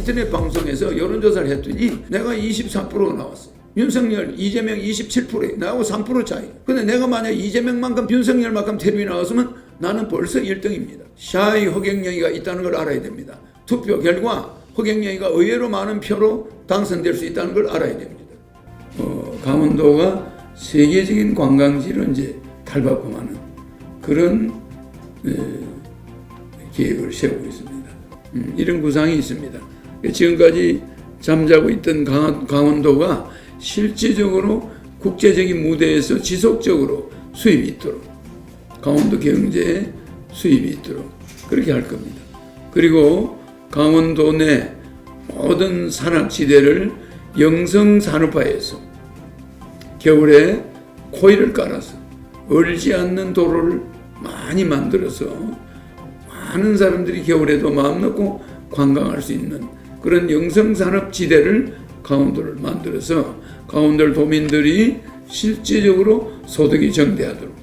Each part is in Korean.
인터넷 방송에서 여론조사를 했더니 내가 24%가 나왔어. 윤석열, 이재명 27%에 나하고 3% 차이. 근데 내가 만약 이재명만큼 윤석열만큼 텔레비에 나왔으면 나는 벌써 1등입니다. 샤이 허경영이가 있다는 걸 알아야 됩니다. 투표 결과 허경영이가 의외로 많은 표로 당선될 수 있다는 걸 알아야 됩니다. 강원도가 세계적인 관광지로 이제 탈바꿈하는 그런 계획을 세우고 있습니다. 이런 구상이 있습니다. 지금까지 잠자고 있던 강원도가 실질적으로 국제적인 무대에서 지속적으로 수입이 있도록, 강원도 경제에 수입이 있도록 그렇게 할 겁니다. 그리고 강원도 내 모든 산악지대를 영성산업화해서 겨울에 코일을 깔아서 얼지 않는 도로를 많이 만들어서 많은 사람들이 겨울에도 마음 놓고 관광할 수 있는 그런 영성산업지대를 강원도를 만들어서 강원도 도민들이 실질적으로 소득이 증대하도록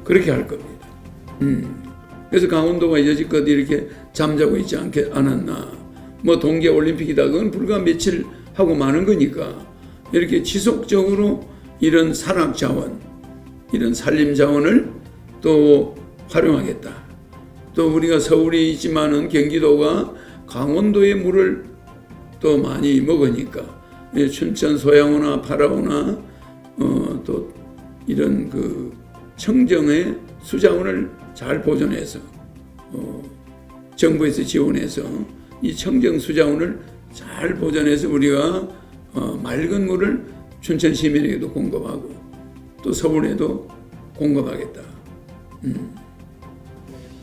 그렇게 할 겁니다. 그래서 강원도가 여지껏 이렇게 잠자고 있지 않았나. 뭐 동계올림픽이다. 그건 불과 며칠 하고 마는 거니까 이렇게 지속적으로 이런 산악자원, 이런 산림자원을 또 활용하겠다. 또 우리가 서울에 있지만은 경기도가 강원도의 물을 또 많이 먹으니까 춘천 소양호나 파라오나 또 이런 그 청정의 수자원을 잘 보존해서 정부에서 지원해서 이 청정 수자원을 잘 보존해서 우리가 맑은 물을 춘천 시민에게도 공급하고 또 서울에도 공급하겠다.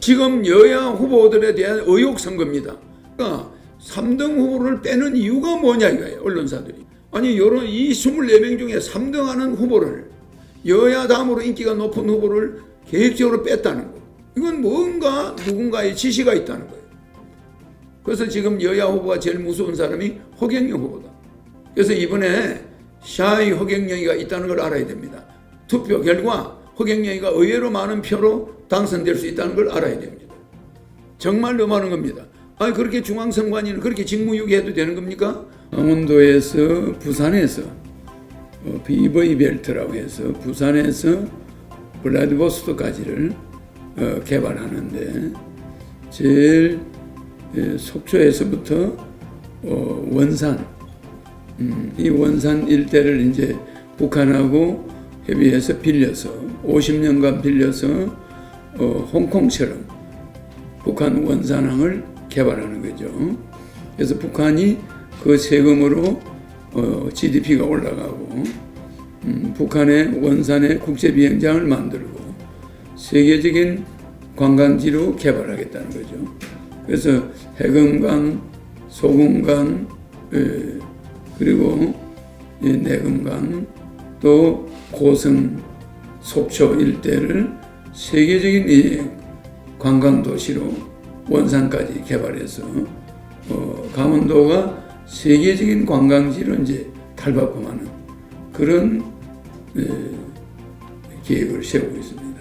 지금 여야 후보들에 대한 의혹 선거입니다. 그러니까 3등 후보를 빼는 이유가 뭐냐 이거예요. 언론사들이. 아니 이 24명 중에 3등하는 후보를 여야 다음으로 인기가 높은 후보를 계획적으로 뺐다는 거. 이건 뭔가 누군가의 지시가 있다는 거예요. 그래서 지금 여야 후보가 제일 무서운 사람이 허경영 후보다. 그래서 이번에 샤이 허경영이가 있다는 걸 알아야 됩니다. 투표 결과 허경영이가 의외로 많은 표로 당선될 수 있다는 걸 알아야 됩니다. 정말로 많은 겁니다. 아니 그렇게 중앙선관위는 그렇게 직무유기해도 되는 겁니까? 강원도에서 부산에서 비버이 벨트라고 해서 부산에서 블라디보스토크까지를 개발하는데 제일 속초에서부터 원산 이 원산 일대를 이제 북한하고 협의해서 빌려서 50년간 빌려서 홍콩처럼 북한 원산항을 개발하는 거죠. 그래서 북한이 그 세금으로 GDP가 올라가고 북한의 원산의 국제비행장을 만들고 세계적인 관광지로 개발하겠다는 거죠. 그래서 해금강, 소금강, 그리고 내금강, 또 고성, 속초 일대를 세계적인 관광도시로 원산까지 개발해서 강원도가 세계적인 관광지로 이제 탈바꿈하는 그런 계획을 세우고 있습니다.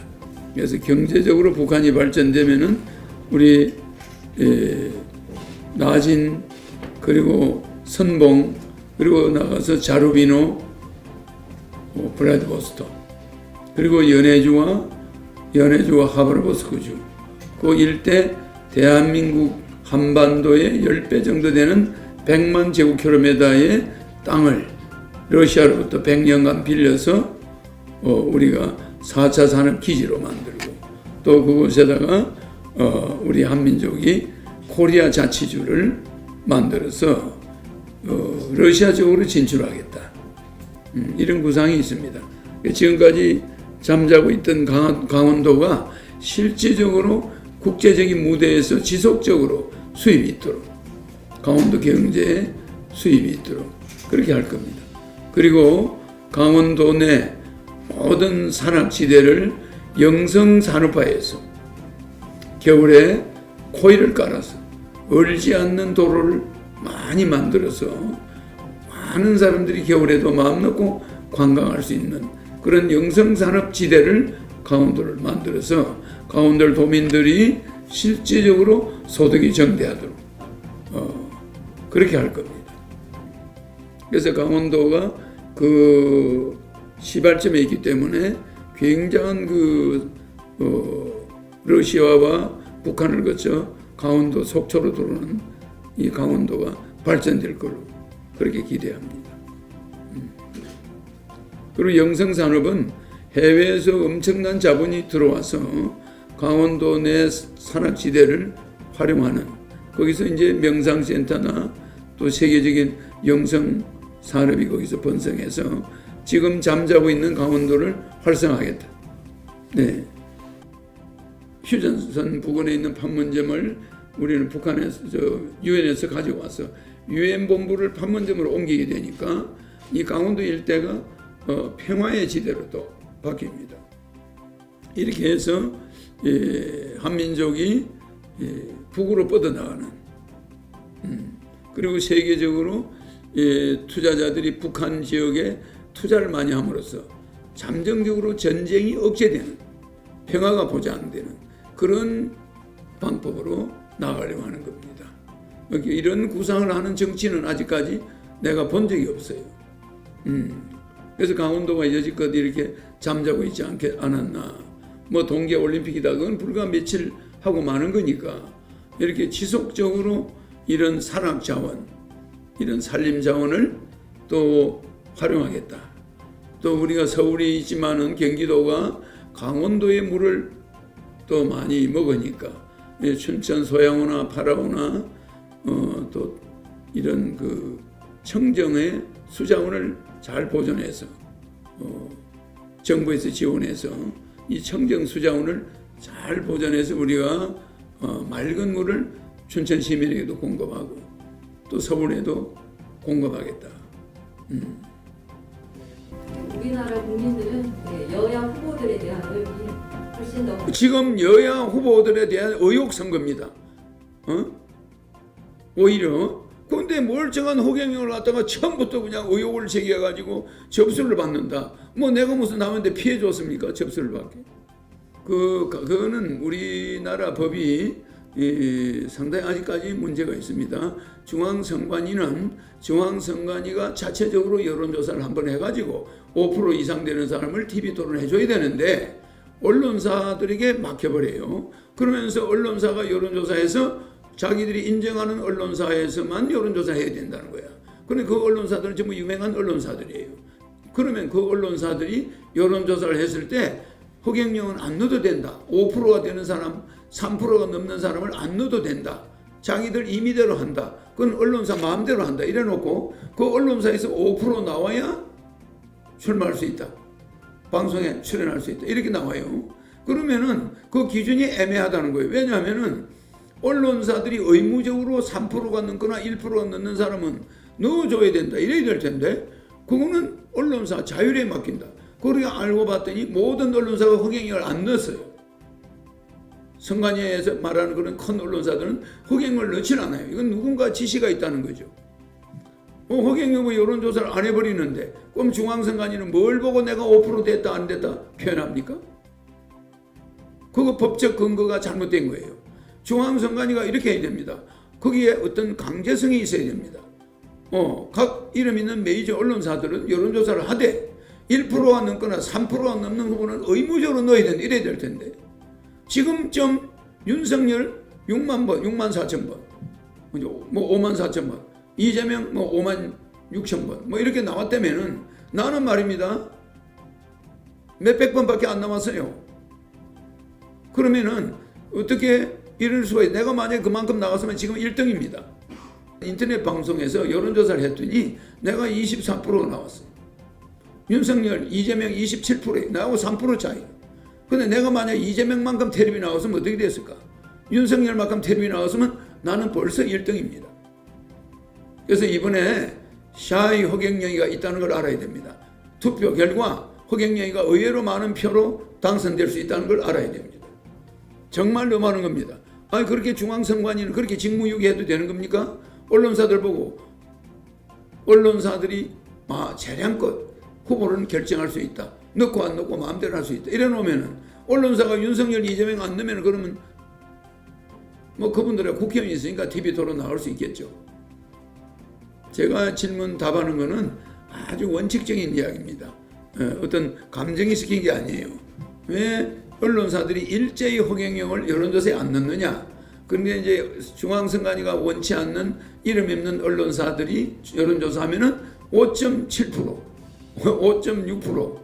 그래서 경제적으로 북한이 발전되면은 우리 나진 그리고 선봉 그리고 나가서 자루비노, 블라디보스토크 그리고 연해주와 하바르보스크주 그 일대 대한민국 한반도의 10배 정도 되는 100만 제곱킬로미터의 땅을 러시아로부터 100년간 빌려서 우리가 4차 산업기지로 만들고 또 그곳에다가 우리 한민족이 코리아 자치주를 만들어서 러시아 쪽으로 진출하겠다. 이런 구상이 있습니다. 지금까지 잠자고 있던 강원도가 실질적으로 국제적인 무대에서 지속적으로 수입이 있도록 강원도 경제에 수입이 있도록 그렇게 할 겁니다. 그리고 강원도 내 모든 산악지대를 영성산업화해서 겨울에 코일을 깔아서 얼지 않는 도로를 많이 만들어서 많은 사람들이 겨울에도 마음 놓고 관광할 수 있는 그런 영성산업지대를 강원도를 만들어서 강원도 도민들이 실질적으로 소득이 증대하도록 그렇게 할 겁니다. 그래서 강원도가 그 시발점에 있기 때문에 굉장한 러시아와 북한을 거쳐 강원도 속초로 들어오는 이 강원도가 발전될 걸로 그렇게 기대합니다. 그리고 영성산업은 해외에서 엄청난 자본이 들어와서 강원도 내 산악지대를 활용하는, 거기서 이제 명상센터나 또 세계적인 영성산업이 거기서 번성해서 지금 잠자고 있는 강원도를 활성화하겠다. 네. 휴전선 부근에 있는 판문점을 우리는 북한에서 유엔에서 가지고 와서 유엔 본부를 판문점으로 옮기게 되니까 이 강원도 일대가 평화의 지대로 또 바뀝니다. 이렇게 해서 한민족이 북으로 뻗어나가는, 그리고 세계적으로 투자자들이 북한 지역에 투자를 많이 함으로써 잠정적으로 전쟁이 억제되는, 평화가 보장되는 그런 방법으로 나가려고 하는 겁니다. 이런 구상을 하는 정치는 아직까지 내가 본 적이 없어요. 그래서 강원도가 여지껏 이렇게 잠자고 있지 않았나. 뭐 동계올림픽이다, 그건 불과 며칠 하고 마는 거니까 이렇게 지속적으로 이런 산악자원, 이런 산림자원을 또 활용하겠다. 또 우리가 서울에 있지만은 경기도가 강원도의 물을 또 많이 먹으니까 춘천 소양호나 파라오나 또 이런 그 청정의 수자원을 잘 보존해서 정부에서 지원해서 이 청정 수자원을 잘 보존해서 우리가 맑은 물을 춘천 시민에게도 공급하고 또 서울에도 공급하겠다. 우리나라 국민들은 여야 후보들에 대한 의혹이 훨씬 더 지금 여야 후보들에 대한 의혹 선거입니다. 오히려 그런데 멀쩡한 허경영을 갖다가 처음부터 그냥 의혹을 제기해가지고 접수를 받는다. 뭐 내가 무슨 남한테 피해 줬습니까? 접수를 받게. 그거는 우리나라 법이 상당히 아직까지 문제가 있습니다. 중앙선관위가 자체적으로 여론조사를 한번 해가지고 5% 이상 되는 사람을 TV 토론해줘야 되는데 언론사들에게 맡겨버려요. 그러면서 언론사가 여론조사해서 자기들이 인정하는 언론사에서만 여론조사해야 된다는 거야. 그런데 그 언론사들은 전부 유명한 언론사들이에요. 그러면 그 언론사들이 여론조사를 했을 때 허경영은 안 넣어도 된다. 5%가 되는 사람, 3%가 넘는 사람을 안 넣어도 된다. 자기들 임의대로 한다. 그건 언론사 마음대로 한다. 이래놓고 그 언론사에서 5% 나와야 출마할 수 있다. 방송에 출연할 수 있다. 이렇게 나와요. 그러면은 그 기준이 애매하다는 거예요. 왜냐하면은 언론사들이 의무적으로 3%가 넘거나 1%가 넘는 사람은 넣어줘야 된다. 이래야 될 텐데 그거는 언론사 자율에 맡긴다. 그렇게 알고 봤더니 모든 언론사가 허경영을 안 넣었어요. 선관위에서 말하는 그런 큰 언론사들은 허경영을 넣질 않아요. 이건 누군가 지시가 있다는 거죠. 허경영은 여론조사를 안 해버리는데 그럼 중앙선관위는 뭘 보고 내가 5% 됐다 안 됐다 표현합니까? 그거 법적 근거가 잘못된 거예요. 중앙선관위가 이렇게 해야 됩니다. 거기에 어떤 강제성이 있어야 됩니다. 각 이름 있는 메이저 언론사들은 여론조사를 하되 1%가 넘거나 3%가 넘는 후보는 의무적으로 넣어야 된다. 이래야 될 텐데 지금쯤 윤석열 6만 번, 6만 4천 번, 뭐 5만 4천 번, 이재명 뭐 5만 6천 번, 뭐 이렇게 나왔다면은 나는 말입니다. 몇백 번밖에 안 남았어요. 그러면은 어떻게 이럴 수가 있어요? 내가 만약에 그만큼 나갔으면 지금 1등입니다. 인터넷 방송에서 여론조사를 했더니 내가 24%가 나왔어요. 윤석열, 이재명 27%에 나하고 3% 차이. 근데 내가 만약 이재명만큼 텔레비 나왔으면 어떻게 됐을까? 윤석열만큼 텔레비 나왔으면 나는 벌써 1등입니다. 그래서 이번에 샤이 허경영이가 있다는 걸 알아야 됩니다. 투표 결과 허경영이가 의외로 많은 표로 당선될 수 있다는 걸 알아야 됩니다. 정말로 많은 겁니다. 아니 그렇게 중앙선관위는 그렇게 직무유기해도 되는 겁니까? 언론사들 보고 언론사들이 재량껏 후보를 결정할 수 있다. 넣고 안 넣고 마음대로 할 수 있다. 이래 놓으면은 언론사가 윤석열, 이재명 안 넣으면 그러면 뭐 그분들의 국회의원이 있으니까 TV 토론 나올 수 있겠죠. 제가 질문 답하는 거는 아주 원칙적인 이야기입니다. 어떤 감정이 섞인 게 아니에요. 왜 언론사들이 일제히 허경영을 여론조사에 안 넣느냐? 그런데 이제 중앙선관위가 원치 않는 이름 없는 언론사들이 여론조사하면은 5.7%, 5.6%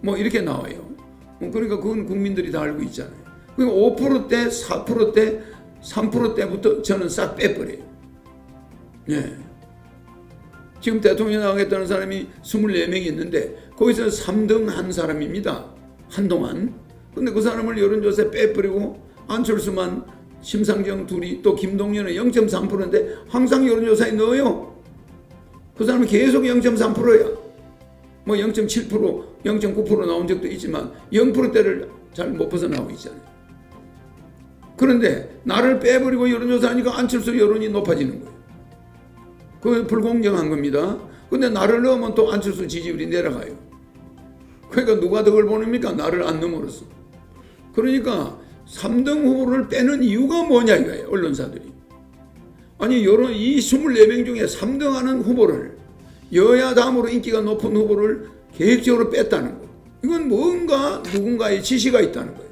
뭐 이렇게 나와요. 그러니까 그건 국민들이 다 알고 있잖아요. 그러니까 5%대, 4%대, 3%대부터 저는 싹 빼버려요. 예. 지금 대통령 나가겠다는 사람이 24명이 있는데 거기서 3등 한 사람입니다. 한동안. 근데 그 사람을 여론조사에 빼버리고 안철수만 심상정 둘이 또 김동연은 0.3%인데 항상 여론조사에 넣어요. 그 사람은 계속 0.3%야. 뭐 0.7%, 0.9% 나온 적도 있지만 0%대를 잘 못 벗어나고 있잖아요. 그런데 나를 빼버리고 여론조사하니까 안철수 여론이 높아지는 거예요. 그게 불공정한 겁니다. 근데 나를 넣으면 또 안철수 지지율이 내려가요. 그러니까 누가 덕을 보냅니까? 나를 안 넣음으로써. 그러니까 3등 후보를 빼는 이유가 뭐냐 이거예요. 언론사들이. 아니 여론 이 24명 중에 3등 하는 후보를 여야 다음으로 인기가 높은 후보를 계획적으로 뺐다는 거. 이건 뭔가 누군가의 지시가 있다는 거예요.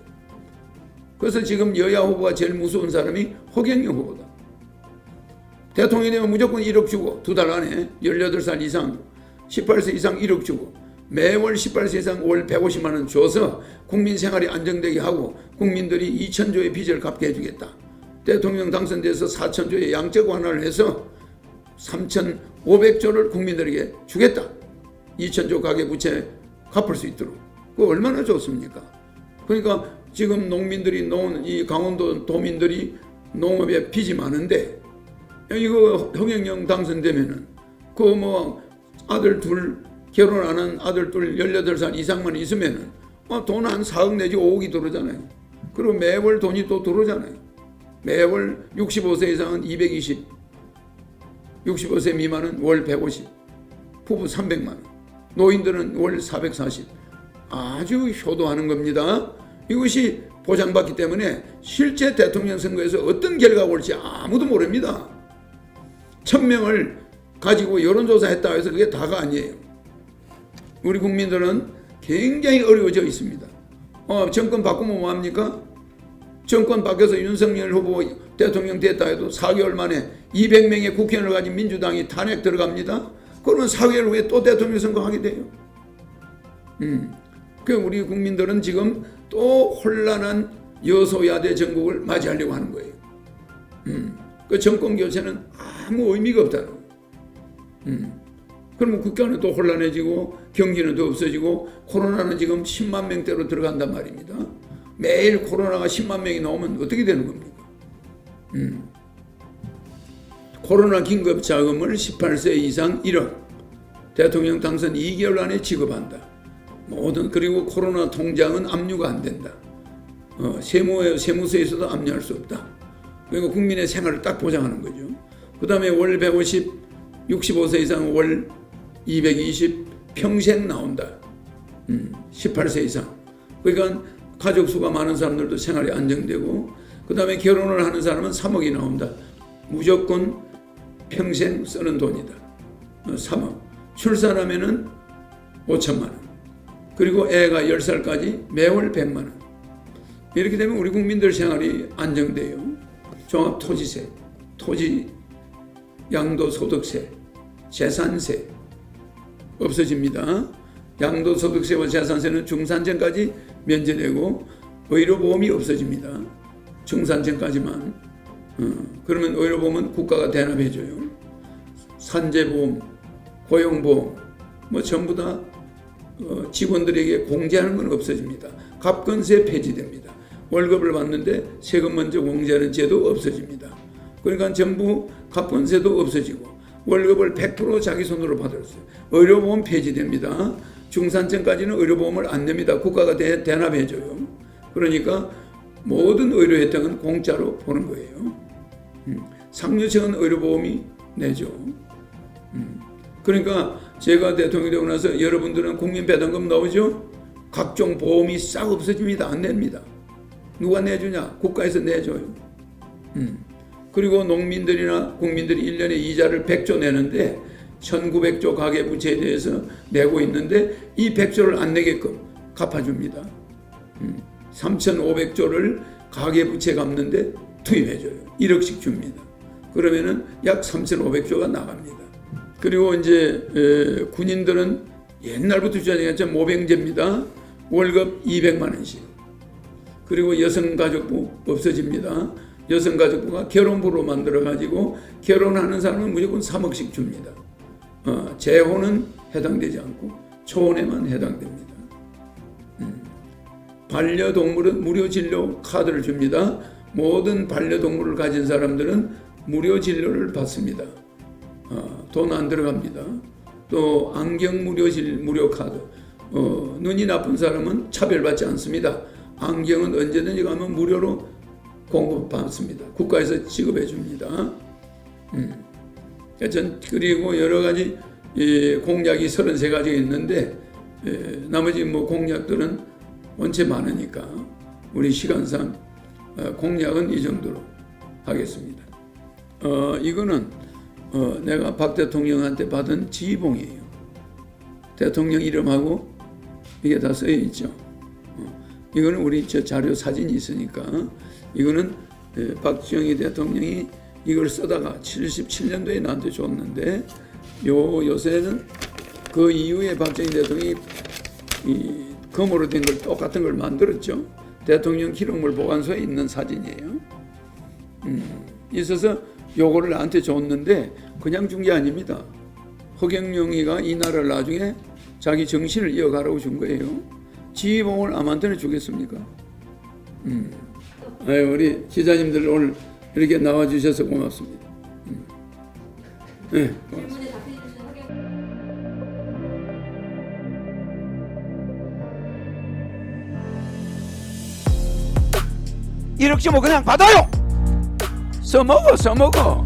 그래서 지금 여야 후보가 제일 무서운 사람이 허경영 후보다. 대통령이 되면 무조건 1억 주고 2달 안에 18살 이상 18세 이상 1억 주고 매월 18세 이상 월 150만 원 줘서 국민 생활이 안정되게 하고 국민들이 2천조의 빚을 갚게 해주겠다. 대통령 당선돼서 4천조의 양적 완화를 해서 3,500조를 국민들에게 주겠다. 2천조 가계부채 갚을 수 있도록. 그거 얼마나 좋습니까? 그러니까 지금 농민들이 이 강원도 도민들이 농업에 빚이 많은데 이거 허경영 당선되면은 그 뭐 아들 둘 결혼 안 한 아들 둘 18살 이상만 있으면은 돈 한 4억 내지 5억이 들어오잖아요. 그리고 매월 돈이 또 들어오잖아요. 매월 65세 이상은 220, 65세 미만은 월 150, 부부 300만 원, 노인들은 월 440. 아주 효도하는 겁니다. 이것이 보장받기 때문에 실제 대통령 선거에서 어떤 결과가 올지 아무도 모릅니다. 1000명을 가지고 여론조사했다 해서 그게 다가 아니에요. 우리 국민들은 굉장히 어려워져 있습니다. 정권 바꾸면 뭐합니까? 정권 바뀌어서 윤석열 후보 대통령 됐다 해도 4개월 만에 200명의 국회의원을 가진 민주당이 탄핵 들어갑니다. 그러면 4개월 후에 또 대통령 선거하게 돼요. 그 우리 국민들은 지금 또 혼란한 여소야대 정국을 맞이하려고 하는 거예요. 그 정권 교체는 아무 의미가 없다는 거예요. 그러면 국가는 또 혼란해지고 경기는 더 없어지고 코로나는 지금 10만 명대로 들어간단 말입니다. 매일 코로나가 10만 명이 나오면 어떻게 되는 겁니까? 코로나 긴급 자금을 18세 이상 1억, 대통령 당선 2개월 안에 지급한다. 그리고 코로나 통장은 압류가 안 된다. 세무서에서도 압류할 수 없다. 그러니까 국민의 생활을 딱 보장하는 거죠. 그 다음에 월 150, 65세 이상 월 220 평생 나온다. 18세 이상. 그러니까 가족 수가 많은 사람들도 생활이 안정되고, 그 다음에 결혼을 하는 사람은 3억이 나온다. 무조건 평생 쓰는 돈이다. 3억. 출산하면은 5천만 원. 그리고 애가 10살까지 매월 100만 원. 이렇게 되면 우리 국민들 생활이 안정돼요. 종합토지세, 토지 양도소득세, 재산세 없어집니다. 양도소득세와 재산세는 중산층까지 면제되고 의료보험이 없어집니다. 중산층까지만. 그러면 의료보험은 국가가 대납해줘요. 산재보험, 고용보험 뭐 전부 다 직원들에게 공제하는 건 없어집니다. 갑근세 폐지됩니다. 월급을 받는데 세금 먼저 공제하는 제도 없어집니다. 그러니까 전부 갑근세도 없어지고 월급을 100% 자기 손으로 받았어요. 의료보험 폐지됩니다. 중산층까지는 의료보험을 안 냅니다. 국가가 대납해줘요. 그러니까 모든 의료 혜택은 공짜로 보는 거예요. 상류층은 의료보험이 내죠. 그러니까 제가 대통령이 되고 나서 여러분들은 국민배당금 나오죠? 각종 보험이 싹 없어집니다. 안 냅니다. 누가 내주냐? 국가에서 내줘요. 그리고 농민들이나 국민들이 1년에 이자를 100조 내는데 1900조 가계부채에 대해서 내고 있는데 이 100조를 안 내게끔 갚아줍니다. 3500조를 가계부채 갚는데 투입해줘요. 1억씩 줍니다. 그러면은 약 3500조가 나갑니다. 그리고 이제 군인들은 옛날부터 주장했죠. 모병제입니다. 월급 200만 원씩. 그리고 여성가족부 없어집니다. 여성가족부가 결혼부로 만들어가지고 결혼하는 사람은 무조건 3억씩 줍니다. 재혼은 해당되지 않고 초혼에만 해당됩니다. 반려동물은 무료 진료 카드를 줍니다. 모든 반려동물을 가진 사람들은 무료 진료를 받습니다. 돈 안 들어갑니다. 또 안경 무료 카드. 눈이 나쁜 사람은 차별받지 않습니다. 안경은 언제든지 가면 무료로 공급받습니다. 국가에서 지급해 줍니다. 그리고 여러 가지 공약이 33가지가 있는데 나머지 뭐 공약들은 원체 많으니까 우리 시간상 공약은 이 정도로 하겠습니다. 이거는 내가 박 대통령한테 받은 지휘봉이에요. 대통령 이름하고 이게 다 쓰여 있죠. 이거는 우리 저 자료 사진이 있으니까 이거는 박정희 대통령이 이걸 쓰다가 77년도에 나한테 줬는데 요새는 그 이후에 박정희 대통령이 이 금으로 된 걸 똑같은 걸 만들었죠. 대통령 기록물 보관소에 있는 사진이에요. 있어서 요거를 나한테 줬는데 그냥 준 게 아닙니다. 허경영이가 이 나라를 나중에 자기 정신을 이어가라고 준 거예요. 지휘봉을 남한테는 주겠습니까? 우리 기자님들 오늘 이렇게 나와주셔서 고맙습니다. 네, 고맙습니다. 질문에 답해 주신 허경. 이렇게 뭐 그냥 받아요. 써먹어.